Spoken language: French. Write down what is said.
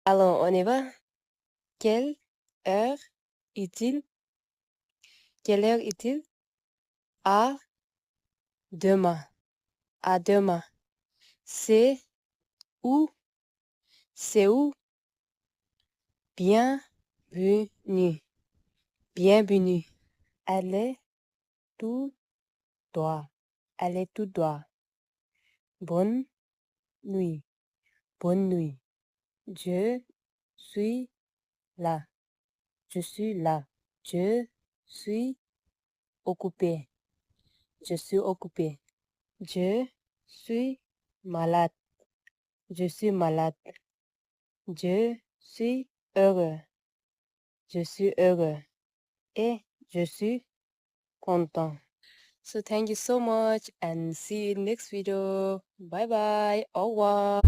Alors, on y va? Quelle heure est-il? Quelle heure est-il? À demain. À demain. C'est où? C'est où? Bienvenue. Bienvenue. Allez tout droit. Allez tout droit. Bonne nuit. Bonne nuit. Je suis là. Je suis là. Je suis occupé. Je suis occupé. Je suis malade. Je suis malade. Je suis heureux. Je suis heureux. Et je suis content. So thank you so much and see you in next video. Bye bye. Au revoir.